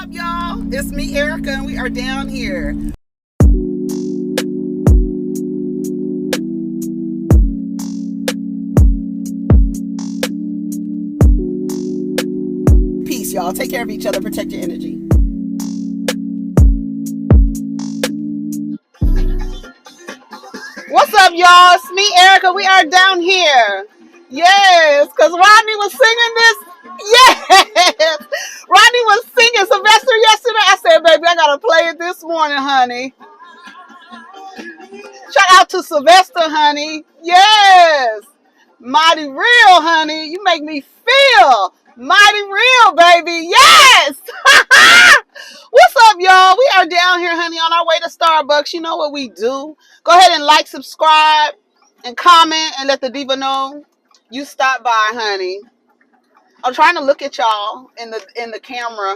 up, y'all? It's me, Erica, and we are down here. Peace, y'all. Take care of each other. Protect your energy. What's up, y'all? It's me, Erica. We are down here. Yes, because Rodney was singing this. Yes! Rodney was singing Sylvester yesterday. I said, baby, I got to play it this morning, honey. Shout out to Sylvester, honey. Yes. Mighty real, honey. You make me feel mighty real, baby. Yes. What's up, y'all? We are down here, honey, on our way to Starbucks. You know what we do. Go ahead and like, subscribe, and comment, and let the diva know you stopped by, honey. I'm trying to look at y'all in the camera.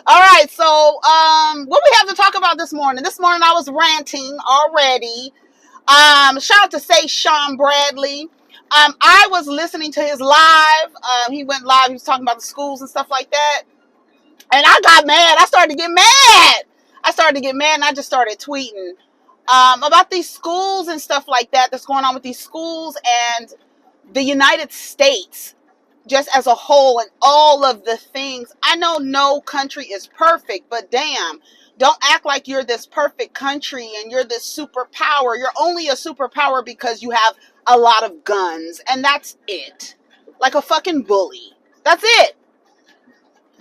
All right, so what we have to talk about this morning? This morning I was ranting already. Shout out to Sean Bradley. I was listening to his live. He went live. He was talking about the schools and stuff like that. And I got mad. I started to get mad. And I just started tweeting about these schools and stuff like that that's going on with these schools and the United States just as a whole and all of the things. I know no country is perfect, but damn, don't act like you're this perfect country and you're this superpower. You're only a superpower because you have a lot of guns, and that's it. Like a fucking bully. That's it.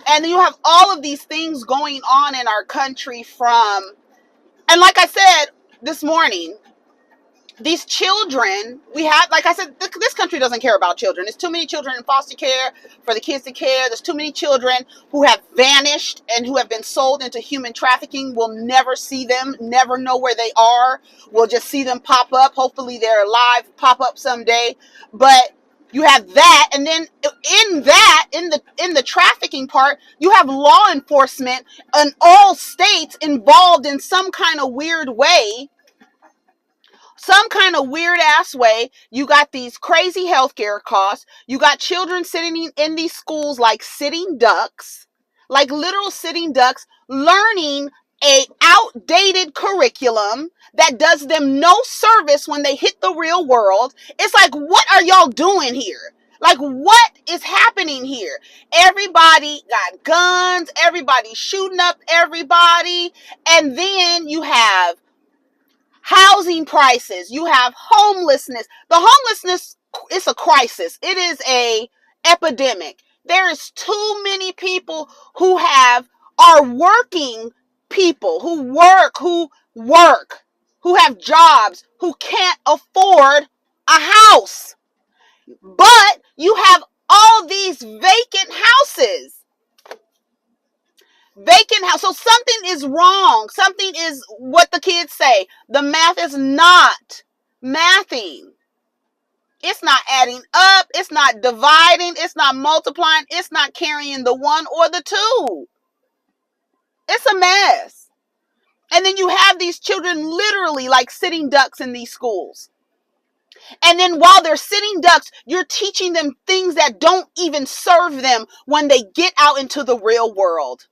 And then you have all of these things going on in our country and like I said this morning, these children, we have, like I said, this country doesn't care about children. There's too many children in foster care for the kids to care. There's too many children who have vanished and who have been sold into human trafficking. We'll never see them, never know where they are. We'll just see them pop up. Hopefully they're alive, pop up someday. But you have that, and then in the trafficking part, you have law enforcement in all states involved in some kind of weird way. Some kind of weird ass way. You got these crazy healthcare costs. You got children sitting in these schools like sitting ducks, like literal sitting ducks, learning a outdated curriculum that does them no service when they hit the real world. It's like, what are y'all doing here? Like, what is happening here? Everybody got guns. Everybody's shooting up everybody. And then you have housing prices. You have homelessness. The homelessness is a crisis. It is a epidemic. There is too many people who are working people who work, who have jobs, who can't afford a house. But you have all these vacant houses. So something is wrong. Something is what the kids say. The math is not mathing. It's not adding up. It's not dividing. It's not multiplying. It's not carrying the one or the two. It's a mess. And then you have these children literally like sitting ducks in these schools. And then while they're sitting ducks, you're teaching them things that don't even serve them when they get out into the real world.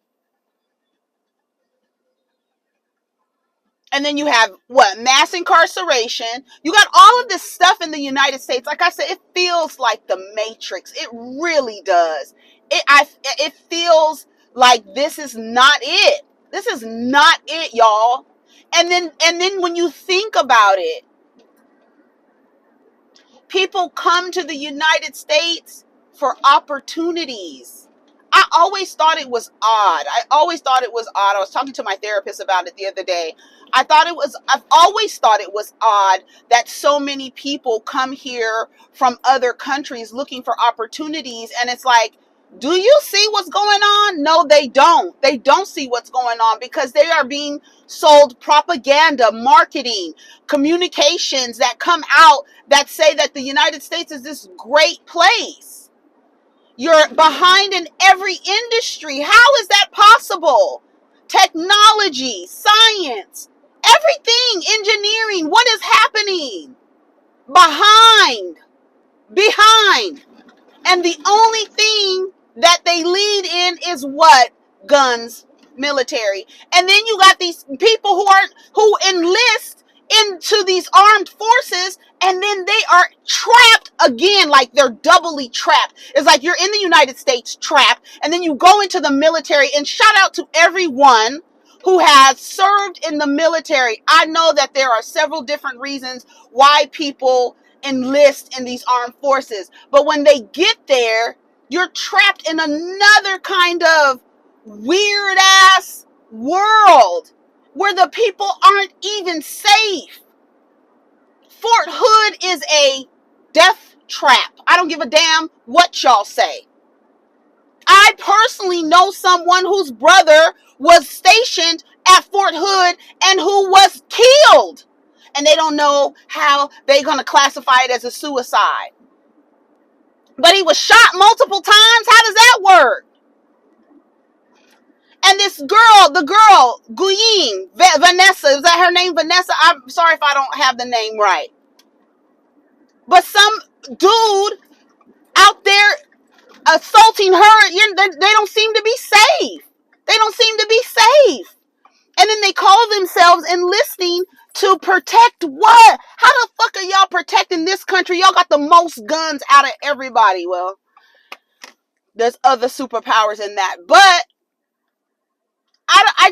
And then you have mass incarceration. You got all of this stuff in the United States. Like I said, it feels like the Matrix. It really does. It feels like this is not it. This is not it, y'all. And then when you think about it, people come to the United States for opportunities. I always thought it was odd. I was talking to my therapist about it the other day. I've always thought it was odd that so many people come here from other countries looking for opportunities. And it's like, do you see what's going on? No, they don't. They don't see what's going on because they are being sold propaganda, marketing, communications that come out that say that the United States is this great place. You're behind in every industry. How is that possible? Technology, science, everything, engineering. What is happening? Behind. And the only thing that they lead in is what? Guns, military. And then you got these people who enlist into these armed forces, and then they are trapped again, like they're doubly trapped. It's like you're in the United States trapped, and then you go into the military. And shout out to everyone who has served in the military. I know that there are several different reasons why people enlist in these armed forces, but when they get there, you're trapped in another kind of weird ass world where the people aren't even safe. Fort Hood is a death trap. I don't give a damn what y'all say. I personally know someone whose brother was stationed at Fort Hood and who was killed. And they don't know how they're going to classify it as a suicide. But he was shot multiple times. How does that work? And this girl, the girl, Guyin, Vanessa, is that her name, Vanessa? I'm sorry if I don't have the name right. But some dude out there assaulting her, they don't seem to be safe. They don't seem to be safe. And then they call themselves enlisting to protect what? How the fuck are y'all protecting this country? Y'all got the most guns out of everybody. Well, there's other superpowers in that. But I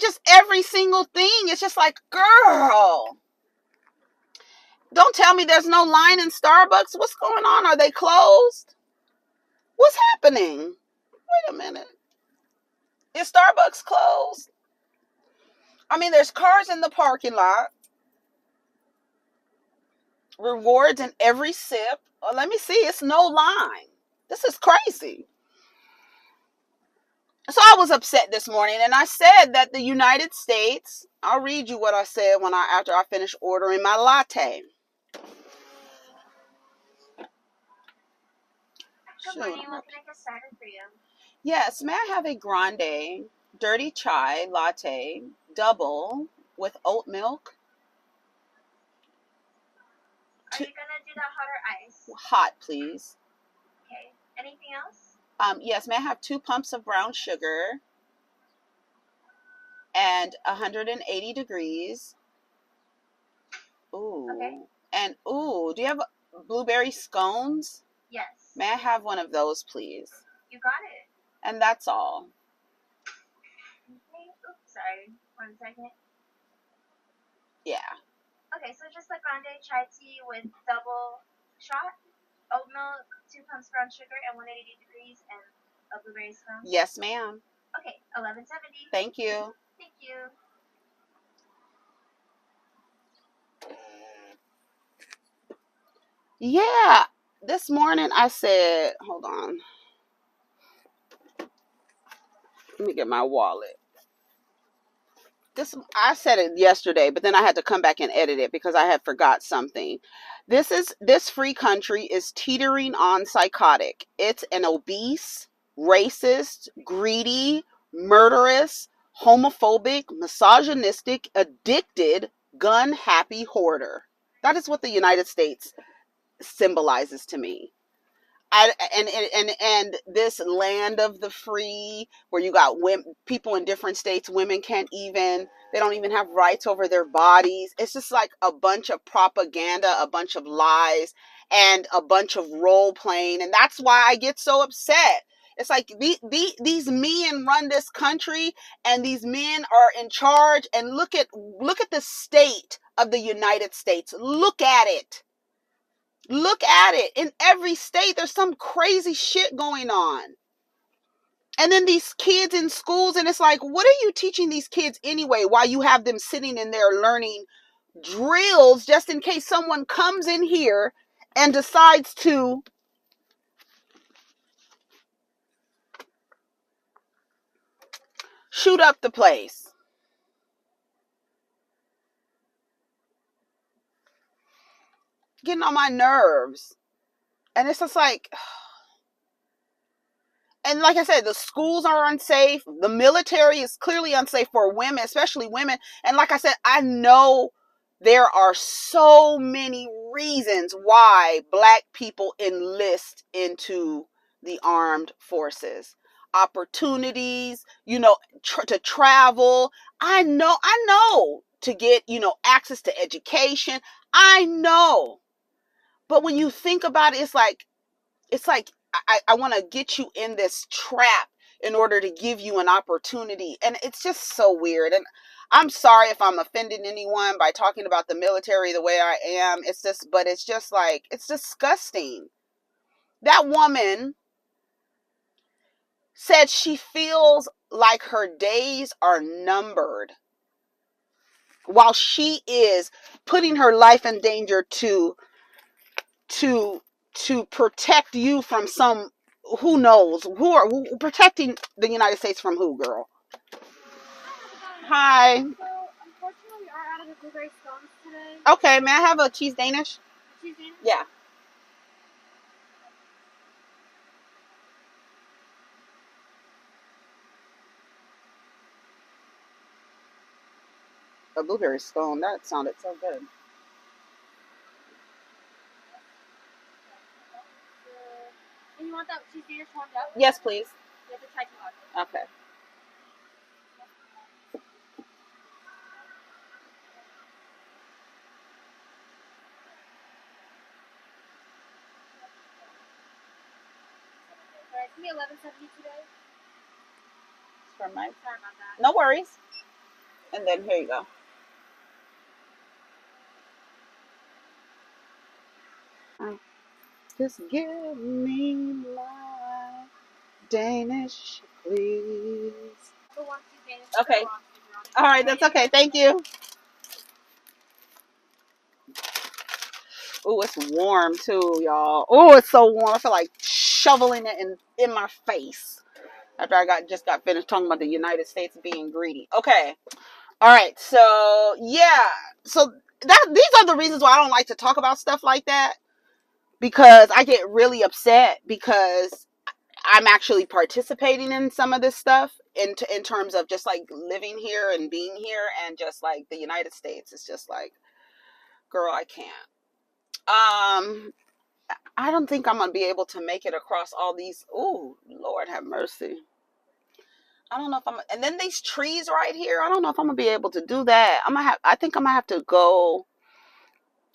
just, every single thing, it's just like, girl, don't tell me there's no line in Starbucks. What's going on? Are they closed? What's happening? Wait a minute. Is Starbucks closed? I mean, there's cars in the parking lot. Rewards in every sip. Oh, let me see. It's no line. This is crazy. So I was upset this morning, and I said that the United States, I'll read you what I said after I finished ordering my latte. Good morning. What can I get started for you? Yes, may I have a grande dirty chai latte double with oat milk? Are you gonna do that hot or ice? Hot, please. Okay. Anything else? Yes, may I have 2 pumps of brown sugar and 180 degrees. Ooh. Okay. And ooh, do you have blueberry scones? Yes. May I have one of those, please? You got it. And that's all. Okay. Oops, sorry. 1 second. Yeah. Okay, so just a grande chai tea with double shot, oat milk, 2 pumps brown sugar, and 180 degrees, and a blueberry scone? Yes, ma'am. Okay, $11.70. Thank you. Thank you. Yeah. This morning I said, hold on. Let me get my wallet. I said it yesterday, but then I had to come back and edit it because I had forgot something. This free country is teetering on psychotic. It's an obese, racist, greedy, murderous, homophobic, misogynistic, addicted, gun happy hoarder. That is what the United States symbolizes to me. And this land of the free, where you got people in different states, they don't even have rights over their bodies. It's just like a bunch of propaganda, a bunch of lies, and a bunch of role playing. And that's why I get so upset. It's like these men run this country, and these men are in charge. And look at the state of the United States. Look at it. Look at it. In every state, there's some crazy shit going on. And then these kids in schools, and it's like, what are you teaching these kids anyway while you have them sitting in there learning drills just in case someone comes in here and decides to shoot up the place? Getting on my nerves. And it's just like, and like I said, the schools are unsafe. The military is clearly unsafe for women, especially women. And like I said, I know there are so many reasons why Black people enlist into the armed forces. opportunities, to travel. I know to get, access to education. I know. But when you think about it, it's like I want to get you in this trap in order to give you an opportunity. And it's just so weird. And I'm sorry if I'm offending anyone by talking about the military the way I am. But it's just like, it's disgusting. That woman said she feels like her days are numbered while she is putting her life in danger to protect you from some, who knows, who protecting the United States from who, girl? Hi. So, unfortunately, we are out of the blueberry scones today. Okay, may I have a cheese Danish? Cheese Danish? Yeah. A blueberry scone. That sounded so good. And you want that cheese Danish warmed up? Yes, please. You have to try some hot. Okay. Alright, it's gonna be $11.70 today. For Mike. Sorry about that. No worries. And then here you go. Just give me my Danish, please. The one cheese Danish. Okay. All right, that's okay. Thank you. Oh, it's warm too, y'all. Oh, it's so warm. I feel like shoveling it in my face after I just got finished talking about the United States being greedy. Okay. All right. So yeah. So these are the reasons why I don't like to talk about stuff like that, because I get really upset because I'm actually participating in some of this stuff in terms of just like living here and being here, and just like the United States. It's just like, girl, I can't. I don't think I'm gonna be able to make it across all these. Ooh, Lord have mercy. I don't know if and then these trees right here, I don't know if I'm gonna be able to do that. I think I'm gonna have to go.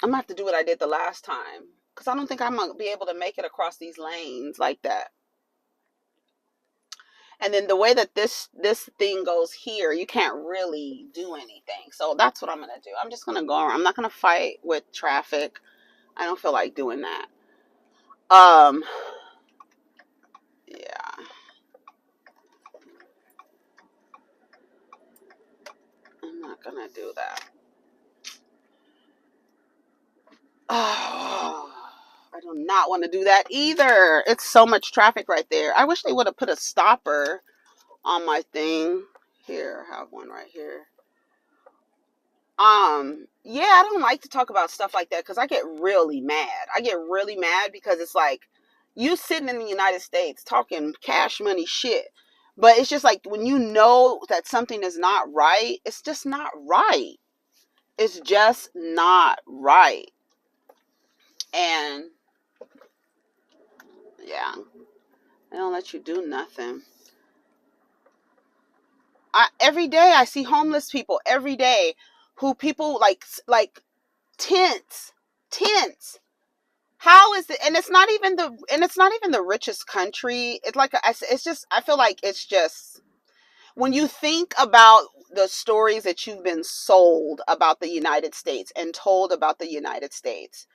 I'm gonna have to do what I did the last time, because I don't think I'm gonna be able to make it across these lanes like that. And then the way that this thing goes here, you can't really do anything. So that's what I'm gonna do. I'm just gonna go around. I'm not gonna fight with traffic. I don't feel like doing that. Yeah. I'm not gonna do that. Oh, I do not want to do that either. It's so much traffic right there. I wish they would have put a stopper on my thing. Here, I have one right here. Yeah, I don't like to talk about stuff like that because I get really mad. I get really mad because it's like, you sitting in the United States talking cash money shit. But it's just like, when you know that something is not right, it's just not right. It's just not right. And yeah, they don't let you do nothing. Every day I see homeless people every day, who people like tents. How is it? And it's not even the richest country. It's like, it's just, I feel like it's just, when you think about the stories that you've been sold about the United States and told about the United States,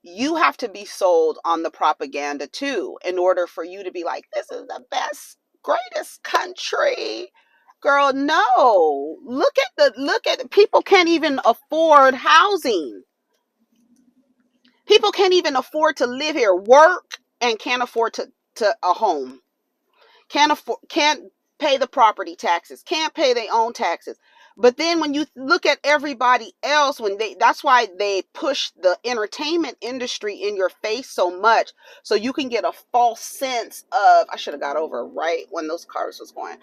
you have to be sold on the propaganda too, in order for you to be like, this is the best, greatest country. Girl, no. Look at people can't even afford housing. People can't even afford to live here, work, and can't afford to a home. Can't pay the property taxes, can't pay their own taxes. But then when you look at everybody else, that's why they push the entertainment industry in your face so much, so you can get a false sense of, I should have got over right when those cars was going.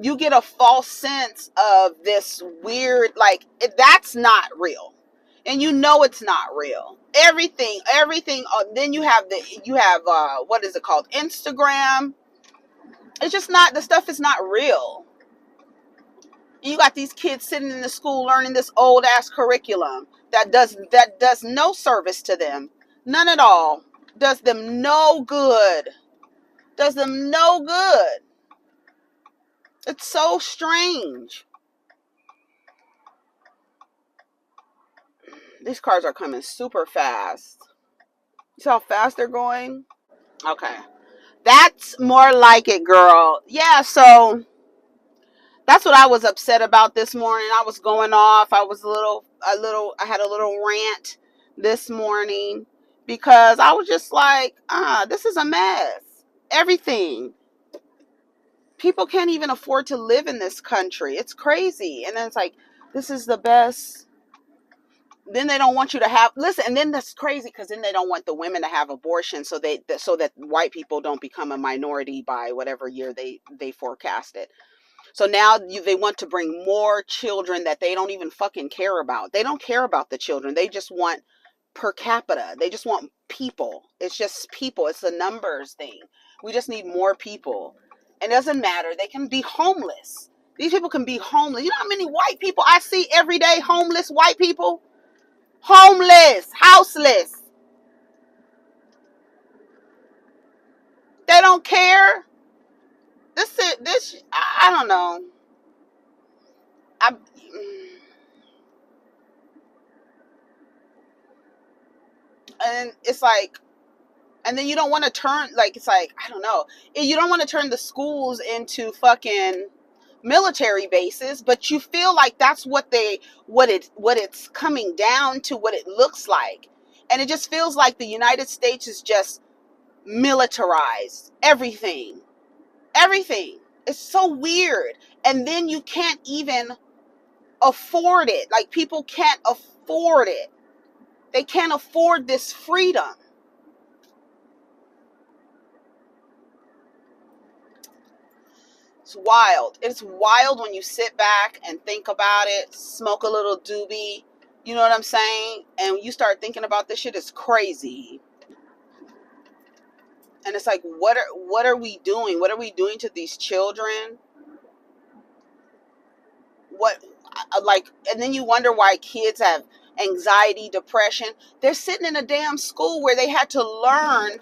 You get a false sense of this weird, like, that's not real. And you know it's not real. Everything. Then you have what is it called? Instagram. It's just not, the stuff is not real. You got these kids sitting in the school learning this old ass curriculum that does no service to them. None at all. Does them no good. Does them no good. It's so strange. These cars are coming super fast. You see how fast they're going? Okay. That's more like it, girl. Yeah, so that's what I was upset about this morning. I was going off. I was I had a little rant this morning because I was just like, this is a mess. Everything. People can't even afford to live in this country. It's crazy. And then it's like, this is the best. Then they don't want you to have, listen, and then that's crazy because then they don't want the women to have abortion so that white people don't become a minority by whatever year they forecast it. So now they want to bring more children that they don't even fucking care about. They don't care about the children. They just want per capita. They just want people. It's just people. It's a numbers thing. We just need more people. It doesn't matter. They can be homeless. These people can be homeless. You know how many white people I see every day? Homeless white people? Homeless, houseless. They don't care. I don't know. And it's like, and then you don't want to turn, like, it's like, I don't know. You don't want to turn the schools into fucking military bases, but you feel like that's what it's coming down to, what it looks like. And it just feels like the United States is just militarized. Everything. It's so weird. And then you can't even afford it. Like, people can't afford it. They can't afford this freedom. It's wild. It's wild when you sit back and think about it, smoke a little doobie, you know what I'm saying? And when you start thinking about this shit, it's crazy. And it's like, what are we doing? What are we doing to these children? And then you wonder why kids have anxiety, depression. They're sitting in a damn school where they had to learn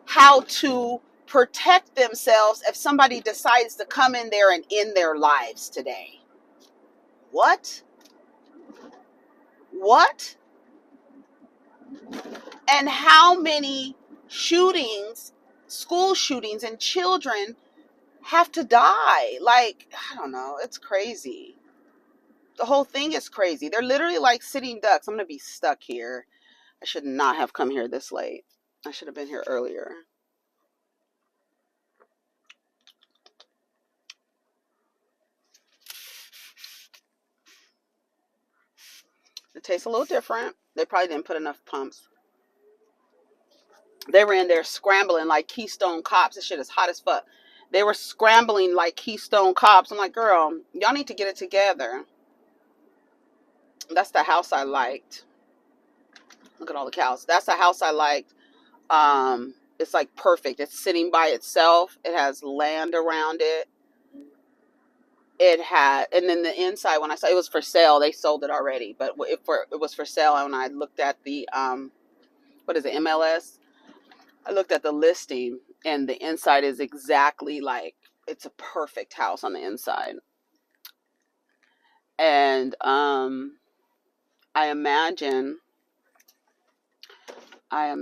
how to protect themselves if somebody decides to come in there and end their lives today. What? And how many shootings, school shootings, and children have to die? Like, I don't know. It's crazy. The whole thing is crazy. They're literally like sitting ducks. I'm going to be stuck here. I should not have come here this late. I should have been here earlier. It tastes a little different. They probably didn't put enough pumps. They were in there scrambling like Keystone Cops. This shit is hot as fuck. They were scrambling like Keystone Cops. I'm like, girl, y'all need to get it together. That's the house I liked. Look at all the cows. That's the house I liked. It's like perfect. It's sitting by itself. It has land around it. And then the inside, when I saw it was for sale, they sold it already. But it was for sale, and when I looked at the what is it, MLS? I looked at the listing, and the inside is exactly like, it's a perfect house on the inside. And I imagine, yeah,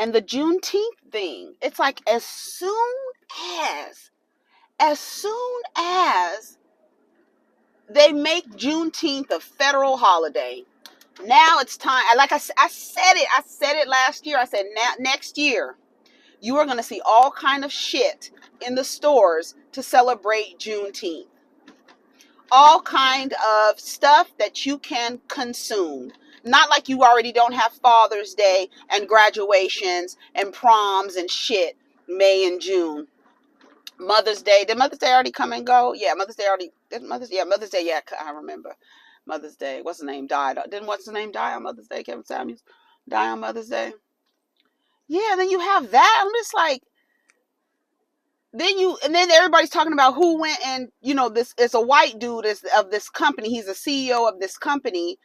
and the Juneteenth thing, it's like as soon as they make Juneteenth a federal holiday, now it's time. Like I said it last year. I said, next year, you are going to see all kind of shit in the stores to celebrate Juneteenth. All kind of stuff that you can consume. Not like you already don't have Father's Day and graduations and proms and shit May and June. Mother's Day. Did Mother's Day already come and go? Yeah, Mother's Day already. Mother's Day. Yeah, I remember. Mother's Day. What's the name died? Didn't what's the name die on Mother's Day? Kevin Samuels die on Mother's Day. Yeah, then you have that. I'm just like, then everybody's talking about who went and, this is a white dude of this company. He's a CEO of this company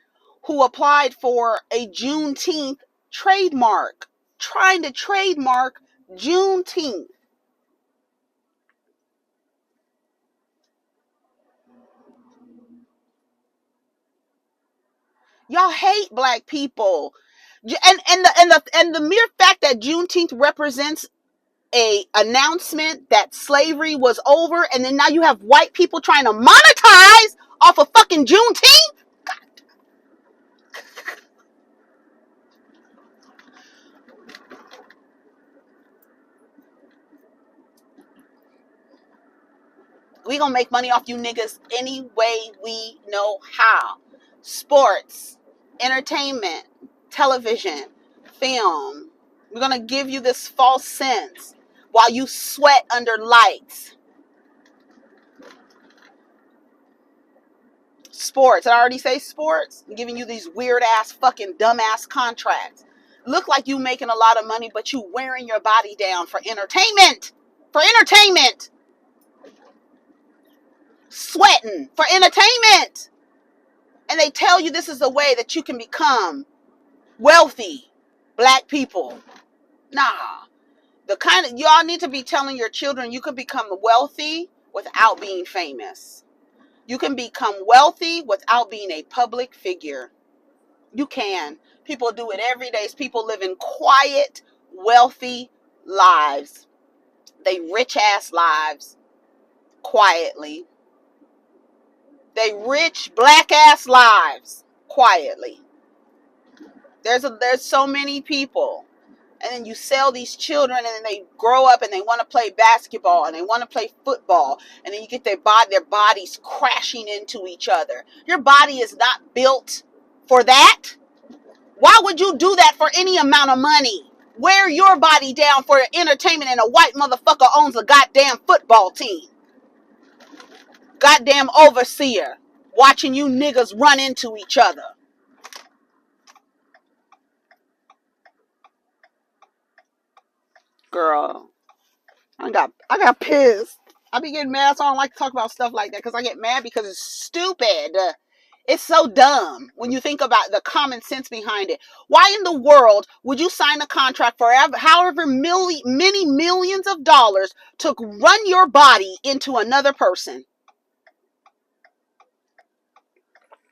who applied for a Juneteenth trademark, trying to trademark Juneteenth. Y'all hate black people. And the mere fact that Juneteenth represents a announcement that slavery was over, and then now you have white people trying to monetize off of fucking Juneteenth. We gonna make money off you niggas any way we know how. Sports, entertainment, television, film. We're gonna give you this false sense while you sweat under lights. Sports. I already say sports. I'm giving you these weird ass fucking dumbass contracts. Look like you making a lot of money, but you wearing your body down for entertainment. For entertainment. Sweating for entertainment. And they tell you this is a way that you can become wealthy black people. Nah. Y'all need to be telling your children you can become wealthy without being famous. You can become wealthy without being a public figure. You can. People do it every day. People live in quiet, wealthy lives. They rich ass lives. Quietly. They rich black ass lives. Quietly. There's so many people. And then you sell these children, and then they grow up and they want to play basketball and they want to play football, and then you get their bodies crashing into each other. Your body is not built for that. Why would you do that for any amount of money? Wear your body down for entertainment, and a white motherfucker owns a goddamn football team. Goddamn overseer watching you niggas run into each other. Girl, I got pissed. I be getting mad, so I don't like to talk about stuff like that, because I get mad because it's stupid. It's so dumb when you think about the common sense behind it. Why in the world would you sign a contract for however many millions of dollars to run your body into another person,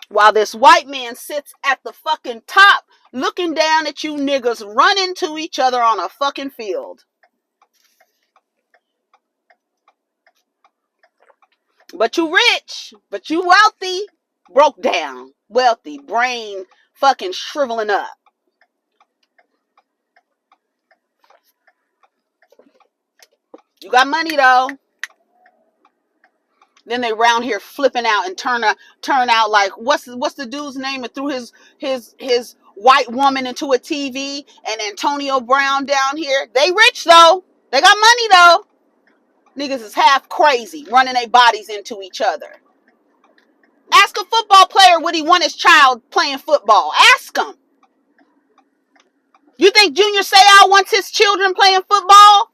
while this white man sits at the fucking top looking down at you niggas run into each other on a fucking field? But you rich, but you wealthy, broke down, wealthy, brain fucking shriveling up. You got money though. Then they round here flipping out and turn out like, what's the dude's name that threw his white woman into a TV, and Antonio Brown down here? They rich though. They got money though. Niggas is half crazy, running their bodies into each other. Ask a football player would he want his child playing football. Ask him. You think Junior Seau wants his children playing football?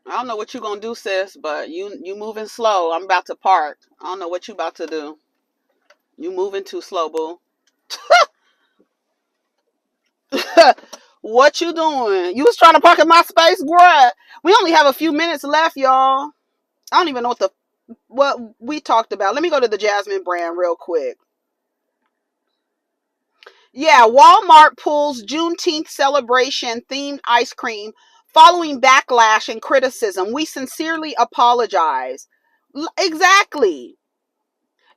I don't know what you gonna do, sis, but you moving slow. I'm about to park. I don't know what you about to do. You moving too slow, boo. What you doing? You was trying to park in my space, bruh. We only have a few minutes left, y'all. I don't even know what we talked about. Let me go to the Jasmine brand real quick. Yeah, Walmart pulls Juneteenth celebration themed ice cream following backlash and criticism. We sincerely apologize. Exactly.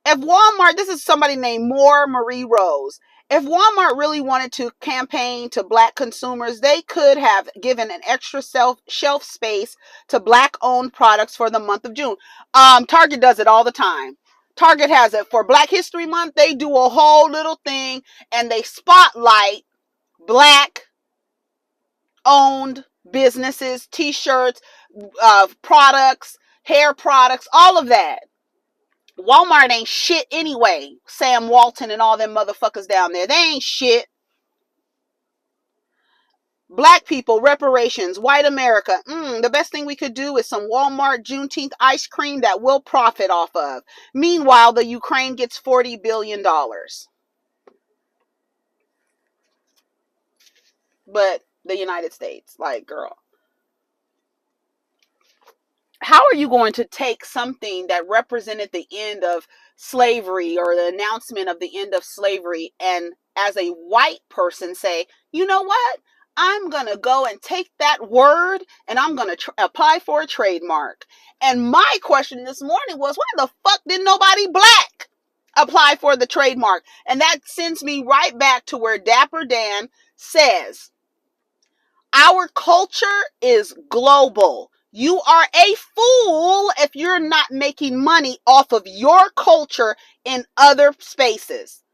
If Walmart, this is somebody named Marie Rose. If Walmart really wanted to campaign to black consumers, they could have given an extra shelf space to black-owned products for the month of June. Target does it all the time. Target has it for Black History Month. They do a whole little thing, and they spotlight black-owned businesses, t-shirts, products, hair products, all of that. Walmart ain't shit anyway. Sam Walton and all them motherfuckers down there. They ain't shit. Black people, reparations, white America. The best thing we could do is some Walmart Juneteenth ice cream that we'll profit off of. Meanwhile, the Ukraine gets $40 billion. But the United States, like, girl. How are you going to take something that represented the end of slavery or the announcement of the end of slavery and as a white person say, you know what? I'm going to go and take that word and I'm going to apply for a trademark. And my question this morning was, why the fuck didn't nobody black apply for the trademark? And that sends me right back to where Dapper Dan says, our culture is global. You are a fool if you're not making money off of your culture in other spaces.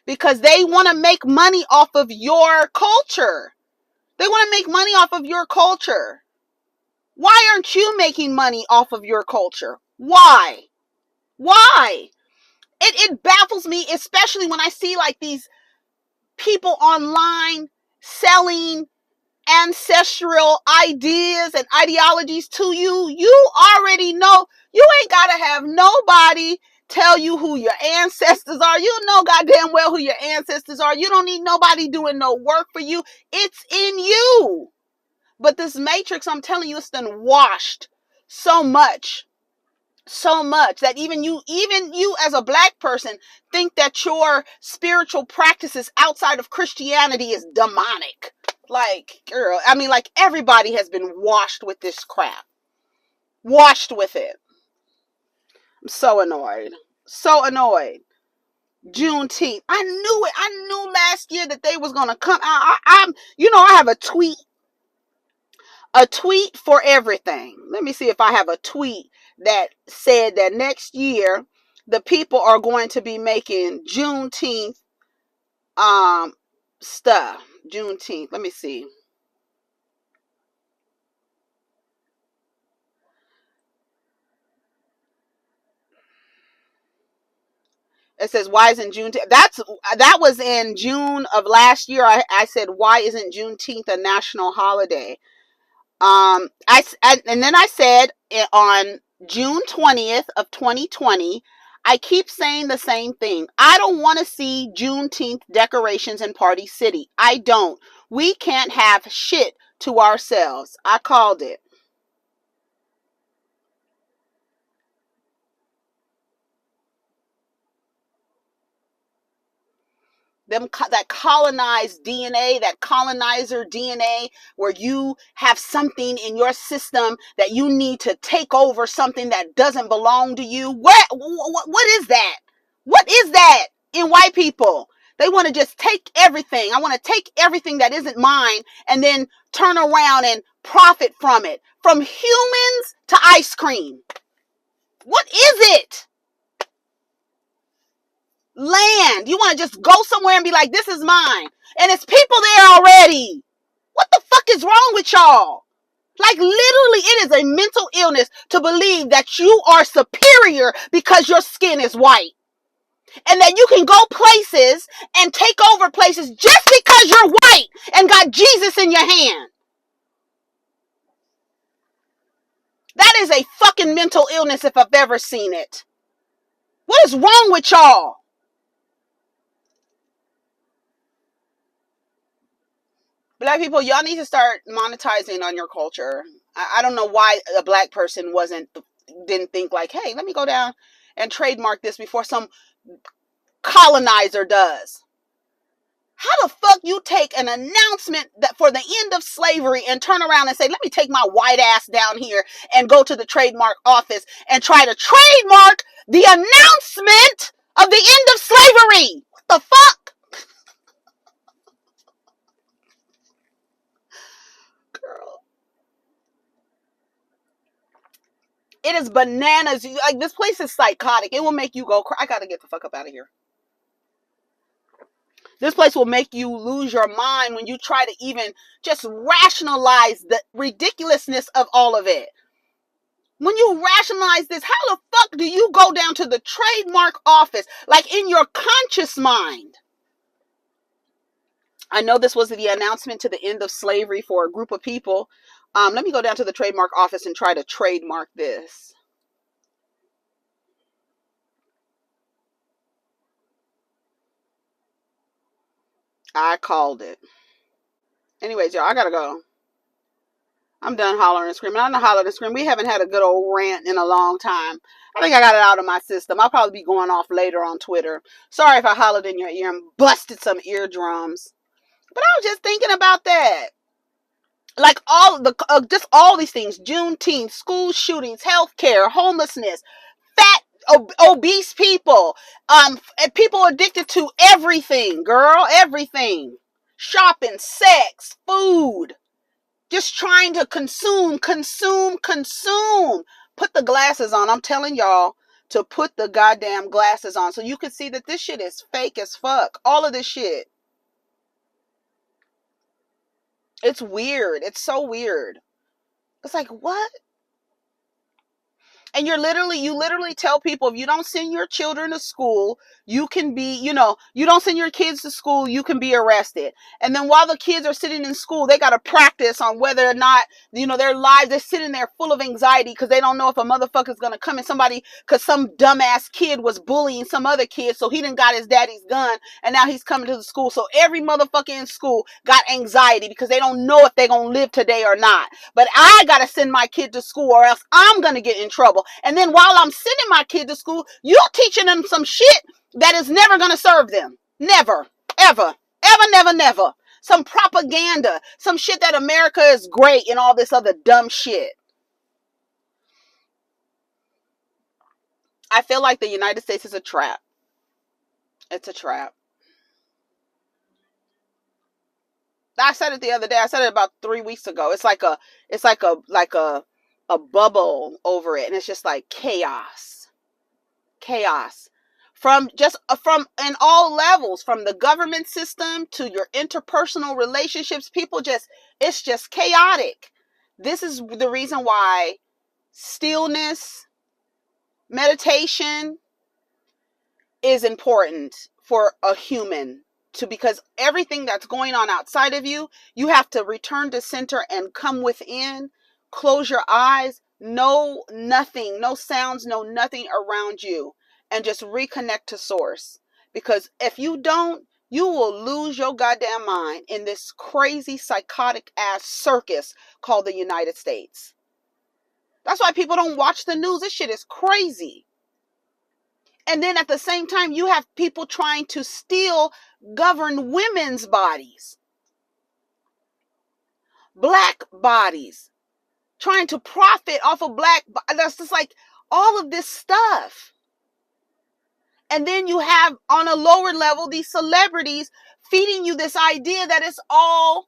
Because they want to make money off of your culture. They want to make money off of your culture. Why aren't you making money off of your culture? Why? Why? It baffles me, especially when I see like these people online selling ancestral ideas and ideologies to you. You already know. You ain't gotta have nobody tell you who your ancestors are. You know goddamn well who your ancestors are. You don't need nobody doing no work for you. It's in you. But this matrix, I'm telling you, it's done washed so much that even you as a black person think that your spiritual practices outside of Christianity is demonic. Like, girl, I mean, like, everybody has been washed with this crap. Washed with it. I'm so annoyed. So annoyed. Juneteenth. I knew it. I knew last year that they was going to come out. I have a tweet. A tweet for everything. Let me see if I have a tweet that said that next year the people are going to be making Juneteenth stuff. Juneteenth. Let me see. It says, why isn't Juneteenth? That was in June of last year. I said, why isn't Juneteenth a national holiday? And then I said on June 20th of 2020, I keep saying the same thing. I don't want to see Juneteenth decorations in Party City. I don't. We can't have shit to ourselves. I called it. That colonized DNA, that colonizer DNA, where you have something in your system that you need to take over something that doesn't belong to you. What is that? What is that in white people? They want to just take everything. I want to take everything that isn't mine and then turn around and profit from it. From humans to ice cream. What is it? Land. You want to just go somewhere and be like, this is mine. And it's people there already. What the fuck is wrong with y'all? Like, literally, it is a mental illness to believe that you are superior because your skin is white. And that you can go places and take over places just because you're white and got Jesus in your hand. That is a fucking mental illness if I've ever seen it. What is wrong with y'all? Black people, y'all need to start monetizing on your culture. I don't know why a black person didn't think like, hey, let me go down and trademark this before some colonizer does. How the fuck you take an announcement that for the end of slavery and turn around and say, let me take my white ass down here and go to the trademark office and try to trademark the announcement of the end of slavery? What the fuck? Girl. It is bananas. Like, this place is psychotic. It will make you go cry. I gotta get the fuck up out of here. This place will make you lose your mind when you try to even just rationalize the ridiculousness of all of it. When you rationalize this, how the fuck do you go down to the trademark office, like in your conscious mind? I know this was the announcement to the end of slavery for a group of people. Let me go down to the trademark office and try to trademark this. I called it. Anyways, y'all, I gotta go. I'm done hollering and screaming. I'm not hollering and screaming. We haven't had a good old rant in a long time. I think I got it out of my system. I'll probably be going off later on Twitter. Sorry if I hollered in your ear and busted some eardrums. But I was just thinking about that. Like just all these things: Juneteenth, school shootings, healthcare, homelessness, fat, obese people, people addicted to everything, girl, everything, shopping, sex, food, just trying to consume. Put the glasses on. I'm telling y'all to put the goddamn glasses on so you can see that this shit is fake as fuck. All of this shit. It's weird. It's so weird. It's like, what? And you literally tell people, if you don't send your children to school, you can be, you don't send your kids to school, you can be arrested. And then while the kids are sitting in school, they got to practice on whether or not, their lives, they're sitting there full of anxiety because they don't know if a motherfucker's going to come in, because some dumbass kid was bullying some other kid, so he done got his daddy's gun, and now he's coming to the school. So every motherfucker in school got anxiety because they don't know if they're going to live today or not. But I got to send my kid to school or else I'm going to get in trouble. And then while I'm sending my kid to school, you're teaching them some shit that is never going to serve them. Never, ever, never. Some propaganda, some shit that America is great and all this other dumb shit. I feel like the United States is a trap. It's a trap. I said it the other day. I said it about 3 weeks ago. It's like a bubble over it, and it's just like chaos. From in all levels, from the government system to your interpersonal relationships, it's just chaotic. This is the reason why stillness, meditation is important for a human because everything that's going on outside of you, you have to return to center and come within, close your eyes, no nothing, no sounds, no nothing around you, and just reconnect to source. Because if you don't, you will lose your goddamn mind in this crazy psychotic ass circus called the United States. That's why people don't watch the news. This shit is crazy. And then at the same time, you have people trying to still govern women's bodies, black bodies, trying to profit off of that's just like all of this stuff. And then you have on a lower level, these celebrities feeding you this idea that it's all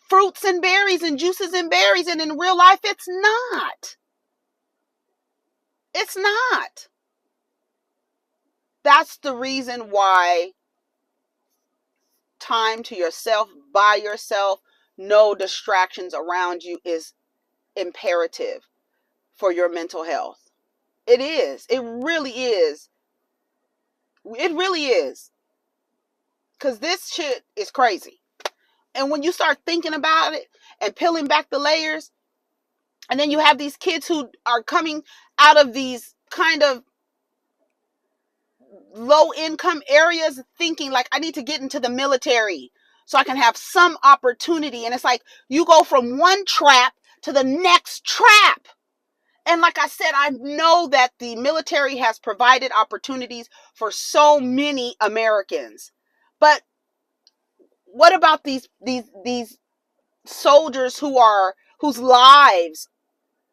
fruits and berries and juices and berries. And in real life, it's not. It's not. That's the reason why time to yourself, by yourself, no distractions around you is imperative for your mental health. It is. It really is. It really is. Because this shit is crazy. And when you start thinking about it and peeling back the layers, and then you have these kids who are coming out of these kind of low income areas thinking like, I need to get into the military so I can have some opportunity. And it's like you go from one trap to the next trap. And like I said, I know that the military has provided opportunities for so many Americans. But what about these soldiers whose lives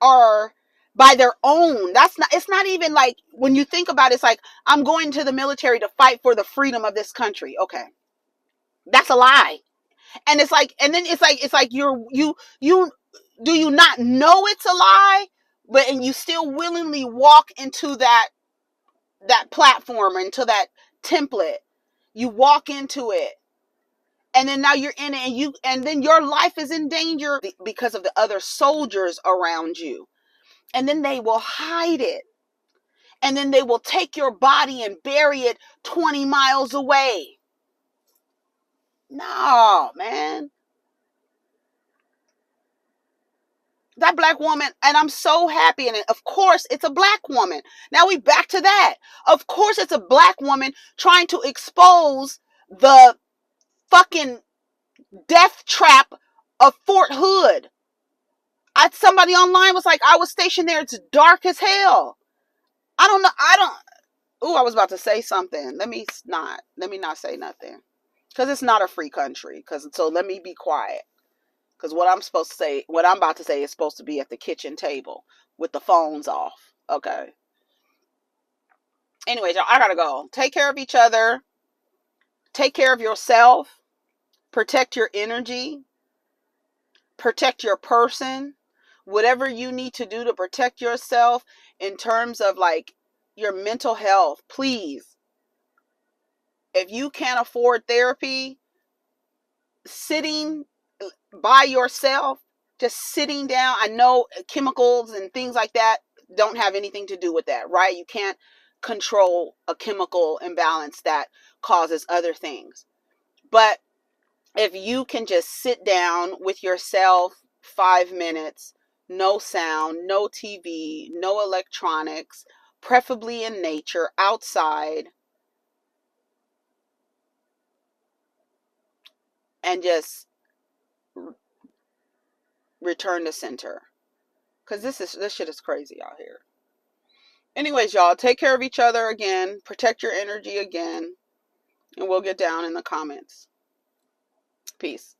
are by their own? It's not even like, when you think about it, it's like, I'm going to the military to fight for the freedom of this country. Okay. That's a lie. And it's like, you do you not know it's a lie? And you still willingly walk into that platform, into that template. You walk into it. And then now you're in it, and then your life is in danger because of the other soldiers around you. And then they will hide it. and then they will take your body and bury it 20 miles away. No, man. That black woman, and I'm so happy. And of course, it's a black woman. Now we back to that. Of course, it's a black woman trying to expose the fucking death trap of Fort Hood. Somebody online was like, I was stationed there. It's dark as hell. I don't know. I was about to say something. Let me not say nothing. Because it's not a free country. So let me be quiet. Because what I'm about to say is supposed to be at the kitchen table with the phones off. Okay. Anyways, y'all, I gotta go. Take care of each other. Take care of yourself. Protect your energy. Protect your person. Whatever you need to do to protect yourself in terms of like your mental health, please. If you can't afford therapy, sitting by yourself, just sitting down. I know chemicals and things like that don't have anything to do with that, right? You can't control a chemical imbalance that causes other things. But if you can just sit down with yourself 5 minutes, no sound, no TV, no electronics, preferably in nature, outside, and just return to center. Because this shit is crazy out here. Anyways, y'all, take care of each other again. Protect your energy again. And we'll get down in the comments. Peace.